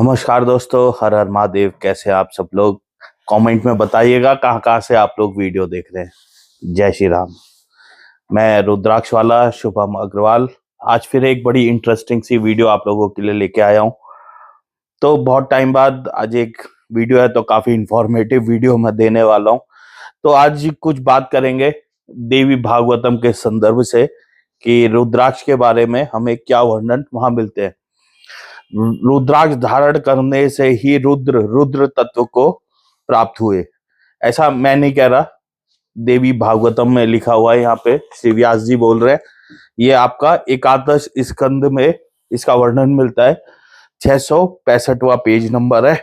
नमस्कार दोस्तों, हर हर महादेव। कैसे आप सब लोग? कमेंट में बताइएगा कहाँ कहाँ से आप लोग वीडियो देख रहे हैं। जय श्री राम। मैं रुद्राक्ष वाला शुभम अग्रवाल आज फिर एक बड़ी इंटरेस्टिंग सी वीडियो आप लोगों के लिए लेके आया हूँ। तो बहुत टाइम बाद आज एक वीडियो है, तो काफी इंफॉर्मेटिव वीडियो मैं देने वाला हूँ। तो आज कुछ बात करेंगे देवी भागवतम के संदर्भ से कि रुद्राक्ष के बारे में हमें क्या वर्णन वहां मिलते हैं। रुद्राक्ष धारण करने से ही रुद्र तत्व को प्राप्त हुए, ऐसा मैं नहीं कह रहा। देवी भागवतम में लिखा हुआ है, यहाँ पे श्री व्यास जी बोल रहे हैं। ये आपका एकादश स्कंद में इसका वर्णन मिलता है। 665वां पेज नंबर है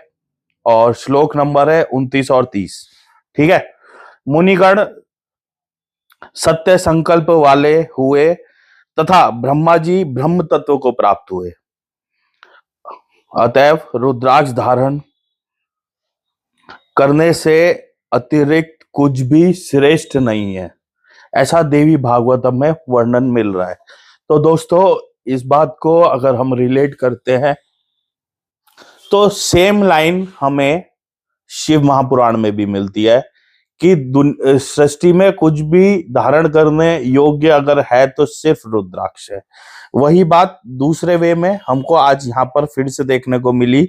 और श्लोक नंबर है 29 और 30। ठीक है। मुनिगण सत्य संकल्प वाले हुए तथा ब्रह्मा जी ब्रह्म तत्व को प्राप्त हुए। अतएव रुद्राक्ष धारण करने से अतिरिक्त कुछ भी श्रेष्ठ नहीं है, ऐसा देवी भागवतम में वर्णन मिल रहा है। तो दोस्तों, इस बात को अगर हम रिलेट करते हैं तो सेम लाइन हमें शिव महापुराण में भी मिलती है कि सृष्टि में कुछ भी धारण करने योग्य अगर है तो सिर्फ रुद्राक्ष है। वही बात दूसरे वे में हमको आज यहाँ पर फिर से देखने को मिली।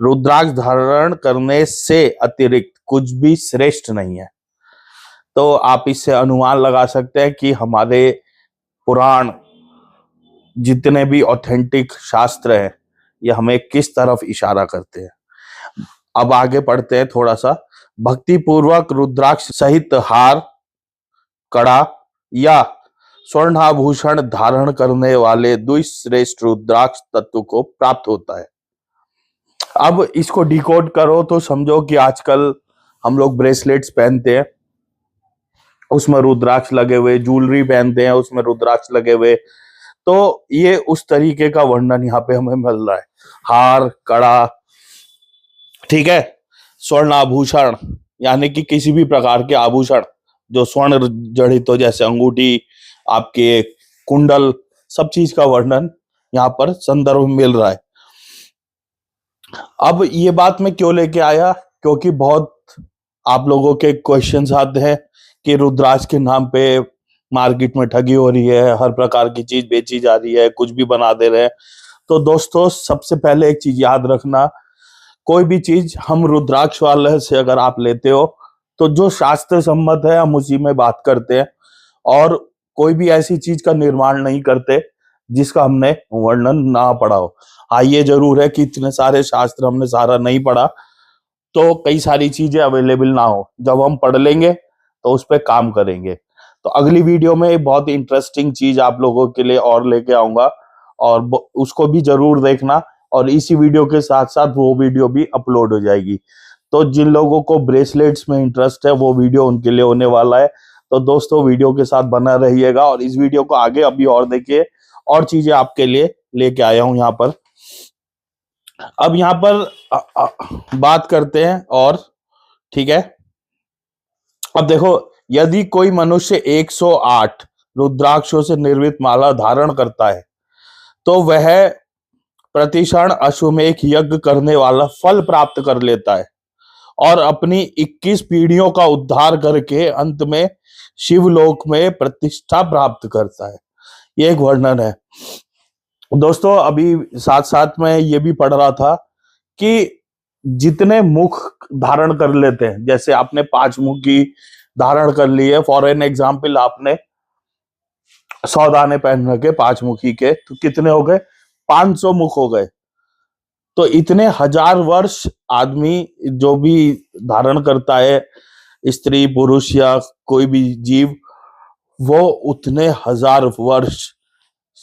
रुद्राक्ष धारण करने से अतिरिक्त कुछ भी श्रेष्ठ नहीं है। तो आप इससे अनुमान लगा सकते हैं कि हमारे पुराण जितने भी ऑथेंटिक शास्त्र हैं ये हमें किस तरफ इशारा करते हैं। अब आगे पढ़ते हैं थोड़ा सा। भक्ति पूर्वक रुद्राक्ष सहित हार, कड़ा या स्वर्णाभूषण धारण करने वाले द्विश्रेष्ठ रुद्राक्ष तत्व को प्राप्त होता है। अब इसको डिकोड करो तो समझो कि आजकल हम लोग ब्रेसलेट्स पहनते हैं, उसमें रुद्राक्ष लगे हुए, ज्वेलरी पहनते हैं उसमें रुद्राक्ष लगे हुए। तो ये उस तरीके का वर्णन यहाँ पे हमें मिल रहा है। हार, कड़ा, ठीक है, स्वर्ण आभूषण यानी कि किसी भी प्रकार के आभूषण जो स्वर्ण जड़ित हो, जैसे अंगूठी, आपके कुंडल, सब चीज का वर्णन यहाँ पर संदर्भ मिल रहा है। अब ये बात मैं क्यों लेके आया, क्योंकि बहुत आप लोगों के क्वेश्चंस आते हैं कि रुद्राक्ष के नाम पे मार्केट में ठगी हो रही है, हर प्रकार की चीज बेची जा रही है, कुछ भी बना दे रहे हैं। तो दोस्तों, सबसे पहले एक चीज याद रखना, कोई भी चीज हम रुद्राक्ष वाले से अगर आप लेते हो तो जो शास्त्र सम्मत है हम उसी में बात करते हैं, और कोई भी ऐसी चीज का निर्माण नहीं करते जिसका हमने वर्णन ना पढ़ा हो। हाँ, ये जरूर है कि इतने सारे शास्त्र हमने सारा नहीं पढ़ा तो कई सारी चीजें अवेलेबल ना हो। जब हम पढ़ लेंगे तो उस पर काम करेंगे। तो अगली वीडियो में एक बहुत इंटरेस्टिंग चीज आप लोगों के लिए और लेके आऊंगा, और उसको भी जरूर देखना। और इसी वीडियो के साथ साथ वो वीडियो भी अपलोड हो जाएगी। तो जिन लोगों को ब्रेसलेट्स में इंटरेस्ट है वो वीडियो उनके लिए होने वाला है। तो दोस्तों, वीडियो के साथ बना रहिएगा और इस वीडियो को आगे अभी और देखिए, और चीजें आपके लिए लेके आया हूं यहाँ पर। अब यहाँ पर बात करते हैं और, ठीक है। अब देखो, यदि कोई मनुष्य 108 रुद्राक्षों से निर्मित माला धारण करता है तो वह प्रतिक्षण अश्वमेध यज्ञ करने वाला फल प्राप्त कर लेता है और अपनी 21 पीढ़ियों का उद्धार करके अंत में शिवलोक में प्रतिष्ठा प्राप्त करता है। ये एक वर्णन है। दोस्तों, अभी साथ साथ में ये भी पढ़ रहा था कि जितने मुख धारण कर लेते हैं, जैसे आपने 5 मुख की धारण कर ली है, फॉर एन एग्जाम्पल आपने 100 दाने पहन रखे 5 मुखी के, तो कितने हो गए? 500 मुख हो गए। तो इतने 1000 वर्ष आदमी जो भी धारण करता है, स्त्री पुरुष या कोई भी जीव, वो उतने 1000 वर्ष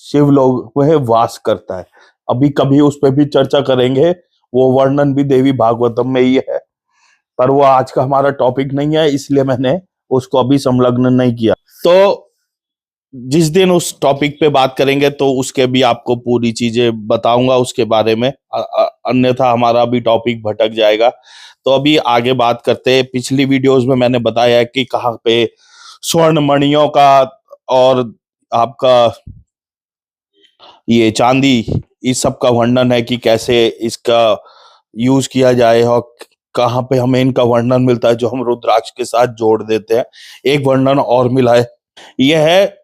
शिवलोक में वास करता है। अभी कभी उस पर भी चर्चा करेंगे, वो वर्णन भी देवी भागवतम में ही है, पर वो आज का हमारा टॉपिक नहीं है, इसलिए मैंने उसको अभी संलग्न नहीं किया। तो जिस दिन उस टॉपिक पे बात करेंगे तो उसके भी आपको पूरी चीजें बताऊंगा उसके बारे में, अन्यथा हमारा भी टॉपिक भटक जाएगा। तो अभी आगे बात करते हैं। पिछली वीडियोस में मैंने बताया है कि कहाँ पे स्वर्ण मणियों का और आपका ये चांदी, इस सब का वर्णन है कि कैसे इसका यूज किया जाए और कहाँ पे हमें इनका वर्णन मिलता है जो हम रुद्राक्ष के साथ जोड़ देते हैं। एक वर्णन और मिला है, यह है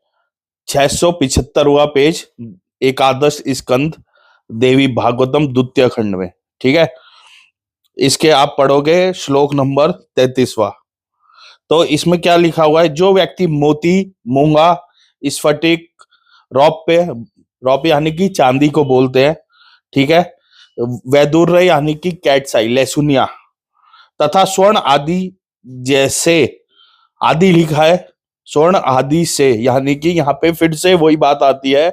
675वां पेज, एकादश स्कंद देवी भागवतम द्वितीय खंड में। ठीक है, इसके आप पढ़ोगे श्लोक नंबर 33वां। तो इसमें क्या लिखा हुआ है, जो व्यक्ति मोती, मूंगा, स्फटिक, रौप्य, रौप्य यानी कि चांदी को बोलते हैं, ठीक है, वैदुर्य यानी कि कैटसाई, लहसुनिया, तथा स्वर्ण आदि जैसे, आदि लिखा है, स्वर्ण आदि से, यानी कि यहाँ पे फिर से वही बात आती है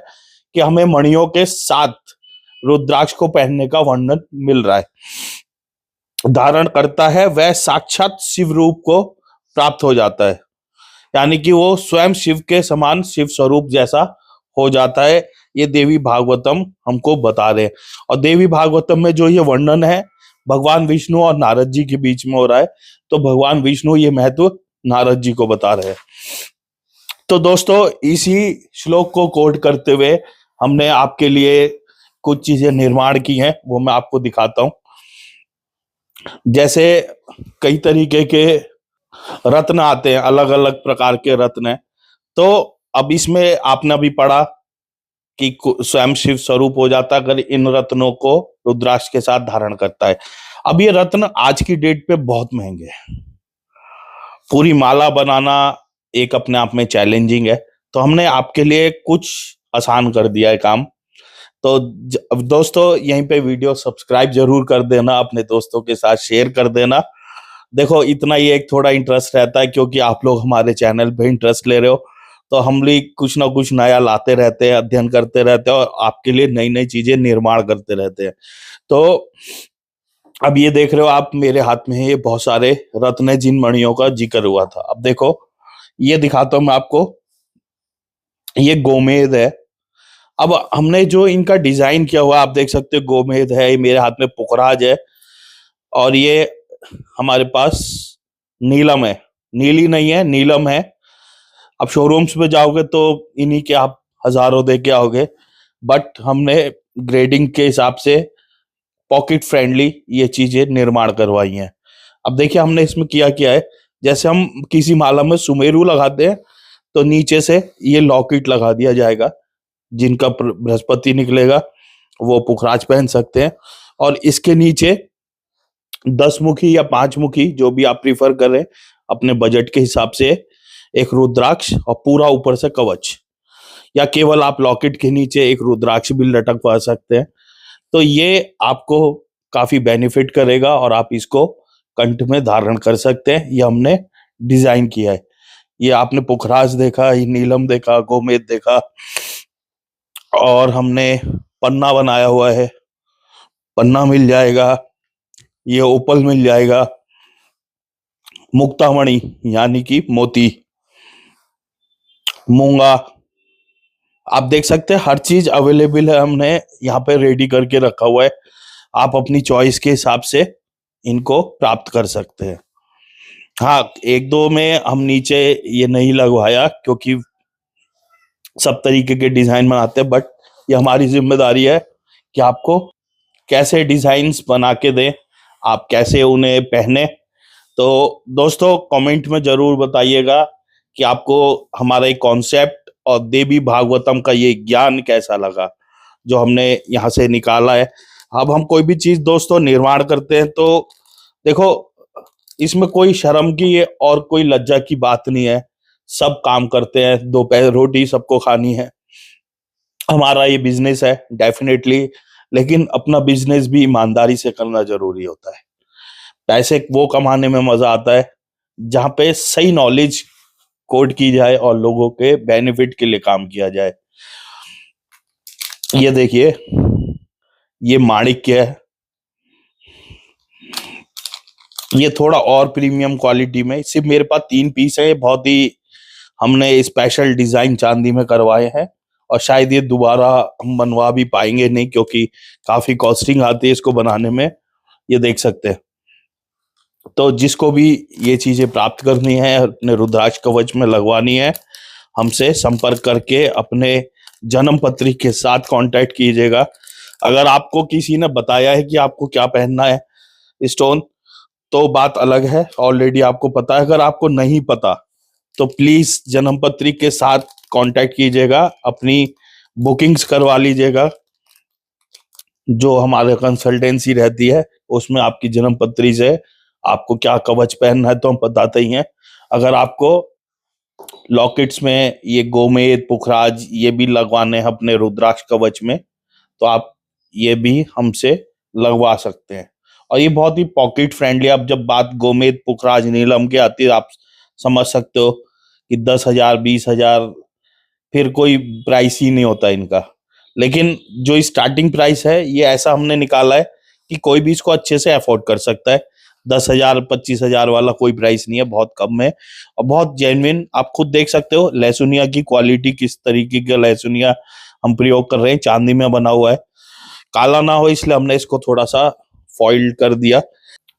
कि हमें मणियों के साथ रुद्राक्ष को पहनने का वर्णन मिल रहा है, धारण करता है वह साक्षात शिव रूप को प्राप्त हो जाता है, यानी कि वो स्वयं शिव के समान शिव स्वरूप जैसा हो जाता है। ये देवी भागवतम हमको बता रहे हैं। और देवी भागवतम में जो ये वर्णन है भगवान विष्णु और नारद जी के बीच में हो रहा है, तो भगवान विष्णु ये महत्व नारद जी को बता रहे हैं। तो दोस्तों इसी श्लोक को कोट करते हुए हमने आपके लिए कुछ चीजें निर्माण की हैं, वो मैं आपको दिखाता हूं। जैसे कई तरीके के रत्न आते हैं, अलग अलग प्रकार के रत्न हैं। तो अब इसमें आपने अभी पढ़ा कि स्वयं शिव स्वरूप हो जाता अगर इन रत्नों को रुद्राक्ष के साथ धारण करता है। अब ये रत्न आज की डेट पे बहुत महंगे हैं, पूरी माला बनाना एक अपने आप में चैलेंजिंग है, तो हमने आपके लिए कुछ आसान कर दिया है काम। तो अब दोस्तों यहीं पे वीडियो सब्सक्राइब जरूर कर देना, अपने दोस्तों के साथ शेयर कर देना। देखो इतना ही एक थोड़ा इंटरेस्ट रहता है क्योंकि आप लोग हमारे चैनल पे इंटरेस्ट ले रहे हो, तो हम भी कुछ ना कुछ नया लाते रहते हैं, अध्ययन करते रहते हैं और आपके लिए नई नई चीजें निर्माण करते रहते हैं। तो अब ये देख रहे हो आप मेरे हाथ में है, ये बहुत सारे रत्न जिन मणियों का जिक्र हुआ था। अब देखो ये दिखाता हूं मैं आपको, ये गोमेद है। अब हमने जो इनका डिजाइन किया हुआ आप देख सकते हो, गोमेद है, मेरे हाथ में पुखराज है, और ये हमारे पास नीलम है, नीली नहीं है नीलम है। अब शोरूम्स पे जाओगे तो इन्हीं के आप हजारों दे के आओगे, बट हमने ग्रेडिंग के हिसाब से पॉकेट फ्रेंडली ये चीजें निर्माण करवाई हैं। अब देखिए हमने इसमें किया क्या है, जैसे हम किसी माला में सुमेरु लगाते हैं तो नीचे से ये लॉकेट लगा दिया जाएगा, जिनका बृहस्पति निकलेगा वो पुखराज पहन सकते हैं, और इसके नीचे 10 मुखी या 5 मुखी जो भी आप प्रीफर करें अपने बजट के हिसाब से एक रुद्राक्ष और पूरा ऊपर से कवच, या केवल आप लॉकेट के नीचे एक रुद्राक्ष भी लटकवा सकते हैं। तो ये आपको काफी बेनिफिट करेगा और आप इसको कंठ में धारण कर सकते हैं। ये हमने डिजाइन किया है। ये आपने पुखराज देखा, ये नीलम देखा, गोमेद देखा, और हमने पन्ना बनाया हुआ है, पन्ना मिल जाएगा, ये ओपल मिल जाएगा, मुक्तामणि यानी कि मोती, मूंगा, आप देख सकते हैं हर चीज अवेलेबल है, हमने यहाँ पे रेडी करके रखा हुआ है। आप अपनी चॉइस के हिसाब से इनको प्राप्त कर सकते हैं। हाँ एक दो में हम नीचे ये नहीं लगवाया क्योंकि सब तरीके के डिजाइन बनाते हैं, बट ये हमारी जिम्मेदारी है कि आपको कैसे डिजाइन्स बना के दें, आप कैसे उन्हें पहने। तो दोस्तों कमेंट में जरूर बताइएगा कि आपको हमारा एक कॉन्सेप्ट और देवी भागवतम का ये ज्ञान कैसा लगा जो हमने यहाँ से निकाला है। अब हम कोई भी चीज दोस्तों निर्माण करते हैं तो देखो इसमें कोई शर्म की और कोई लज्जा की बात नहीं है, सब काम करते हैं, दो पैसे रोटी सबको खानी है, हमारा ये बिजनेस है डेफिनेटली, लेकिन अपना बिजनेस भी ईमानदारी से करना जरूरी होता है। पैसे वो कमाने में मजा आता है जहां पे सही नॉलेज कोड की जाए और लोगों के बेनिफिट के लिए काम किया जाए। ये देखिए ये माणिक्य है, ये थोड़ा और प्रीमियम क्वालिटी में, सिर्फ मेरे पास 3 पीस है, बहुत ही हमने स्पेशल डिजाइन चांदी में करवाए हैं, और शायद ये दोबारा हम बनवा भी पाएंगे नहीं क्योंकि काफी कॉस्टिंग आती है इसको बनाने में, ये देख सकते हैं। तो जिसको भी ये चीजें प्राप्त करनी है, अपने रुद्राक्ष कवच में लगवानी है, हमसे संपर्क करके अपने जन्म पत्री के साथ कांटेक्ट कीजिएगा। अगर आपको किसी ने बताया है कि आपको क्या पहनना है स्टोन, तो बात अलग है, ऑलरेडी आपको पता है। अगर आपको नहीं पता तो प्लीज जन्मपत्री के साथ कांटेक्ट कीजिएगा, अपनी बुकिंग्स करवा लीजिएगा। जो हमारे कंसल्टेंसी रहती है उसमें आपकी जन्मपत्री से आपको क्या कवच पहनना है तो हम बताते ही हैं। अगर आपको लॉकेट्स में ये गोमेद पुखराज ये भी लगवाने हैं अपने रुद्राक्ष कवच में, तो आप ये भी हमसे लगवा सकते हैं। और ये बहुत ही पॉकेट फ्रेंडली, अब जब बात गोमेद पुखराज नीलम की आती है, आप समझ सकते हो कि 10,000 20,000 फिर कोई प्राइस ही नहीं होता इनका। लेकिन जो स्टार्टिंग प्राइस है ये ऐसा हमने निकाला है कि कोई भी इसको अच्छे से अफोर्ड कर सकता है। 10,000 25,000 वाला कोई प्राइस नहीं है, बहुत कम है और बहुत जेन्युइन। आप खुद देख सकते हो लहसुनिया की क्वालिटी, किस तरीके का लहसुनिया हम प्रयोग कर रहे हैं, चांदी में बना हुआ है, काला ना हो इसलिए हमने इसको थोड़ा सा फॉइल्ड कर दिया।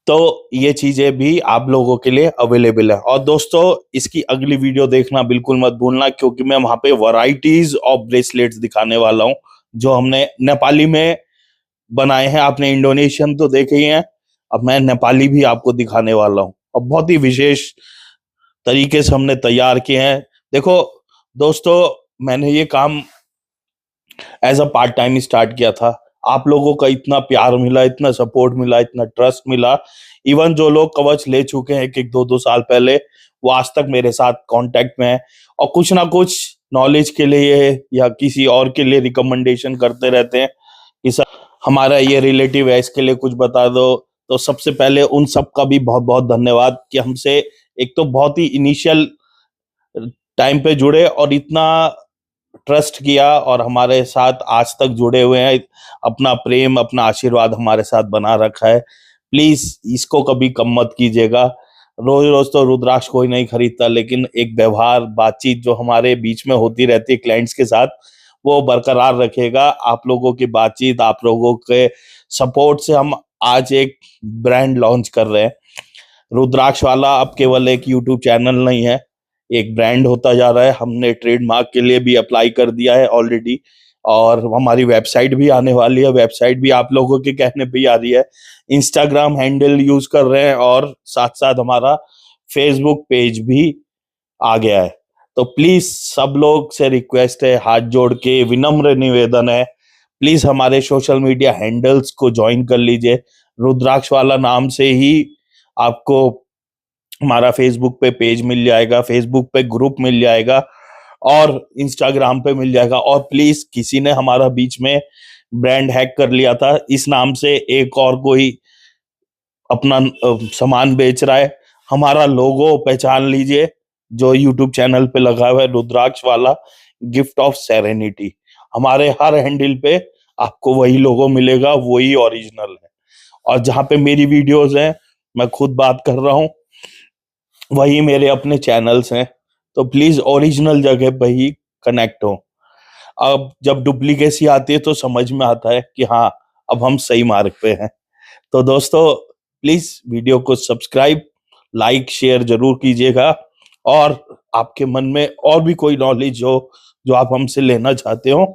तो ये चीजें भी आप लोगों के लिए अवेलेबल है। और दोस्तों इसकी अगली वीडियो देखना बिल्कुल मत भूलना, क्योंकि मैं वहां पे वैरायटीज ऑफ ब्रेसलेट्स दिखाने वाला हूं जो हमने नेपाली में बनाए हैं। आपने इंडोनेशियन तो देखे ही हैं, अब मैं नेपाली भी आपको दिखाने वाला हूं और बहुत ही विशेष तरीके से हमने तैयार किए हैं। देखो दोस्तों, मैंने ये काम as a part time start किया था। आप लोगों का इतना प्यार मिला, इतना सपोर्ट मिला, इतना ट्रस्ट मिला। इवन जो लोग कवच ले चुके हैं 1-1 2 2 साल पहले, वो आज तक मेरे साथ कांटेक्ट में है और कुछ ना कुछ नॉलेज के लिए या किसी और के लिए रिकमेंडेशन करते रहते हैं कि सर हमारा ये रिलेटिव है, इसके लिए कुछ बता दो। तो सबसे पहले उन सब का भी बहुत बहुत धन्यवाद कि हमसे एक तो बहुत ही इनिशियल टाइम पे जुड़े और इतना ट्रस्ट किया और हमारे साथ आज तक जुड़े हुए हैं। अपना प्रेम अपना आशीर्वाद हमारे साथ बना रखा है। प्लीज इसको कभी कम मत कीजिएगा। रोज रोज तो रुद्राक्ष कोई नहीं खरीदता, लेकिन एक व्यवहार बातचीत जो हमारे बीच में होती रहती है क्लाइंट्स के साथ, वो बरकरार रखेगा। आप लोगों की बातचीत, आप लोगों के सपोर्ट से हम आज एक ब्रांड लॉन्च कर रहे हैं। रुद्राक्ष वाला अब केवल एक यूट्यूब चैनल नहीं है, एक ब्रांड होता जा रहा है। हमने ट्रेडमार्क के लिए भी अप्लाई कर दिया है ऑलरेडी और हमारी वेबसाइट भी आने वाली है। वेबसाइट भी आप लोगों के कहने पे ही आ रही है। इंस्टाग्राम हैंडल यूज कर रहे हैं और साथ साथ हमारा फेसबुक पेज भी आ गया है। तो प्लीज सब लोग से रिक्वेस्ट है, हाथ जोड़ के विनम्र निवेदन है, प्लीज हमारे सोशल मीडिया हैंडल्स को ज्वाइन कर लीजिए। रुद्राक्ष वाला नाम से ही आपको हमारा फेसबुक पे पेज मिल जाएगा, फेसबुक पे ग्रुप मिल जाएगा और इंस्टाग्राम पे मिल जाएगा। और प्लीज, किसी ने हमारा बीच में ब्रांड हैक कर लिया था, इस नाम से एक और कोई अपना सामान बेच रहा है, हमारा लोगो पहचान लीजिए जो यूट्यूब चैनल पे लगा हुआ है, रुद्राक्ष वाला गिफ्ट ऑफ सेरेनिटी। हमारे हर हैंडल पे आपको वही लोगो मिलेगा, वही ओरिजिनल है। और जहां पे मेरी वीडियोस हैं, मैं खुद बात कर रहा हूँ, वही मेरे अपने चैनल्स हैं। तो प्लीज ओरिजिनल जगह पे ही कनेक्ट हो। अब जब डुप्लीकेसी आती है तो समझ में आता है कि हाँ, अब हम सही मार्ग पे हैं। तो दोस्तों प्लीज वीडियो को सब्सक्राइब लाइक शेयर जरूर कीजिएगा और आपके मन में और भी कोई नॉलेज हो जो आप हमसे लेना चाहते हो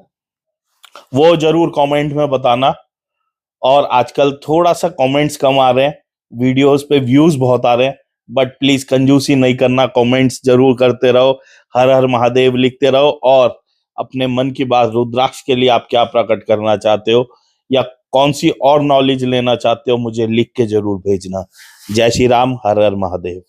वो जरूर कमेंट में बताना। और आजकल थोड़ा सा कमेंट्स कम आ रहे हैं, वीडियोस पे व्यूज बहुत आ रहे हैं, बट प्लीज कंजूसी नहीं करना, कमेंट्स जरूर करते रहो, हर हर महादेव लिखते रहो और अपने मन की बात रुद्राक्ष के लिए आप क्या प्रकट करना चाहते हो या कौन सी और नॉलेज लेना चाहते हो मुझे लिख के जरूर भेजना। जय श्री राम, हर हर महादेव।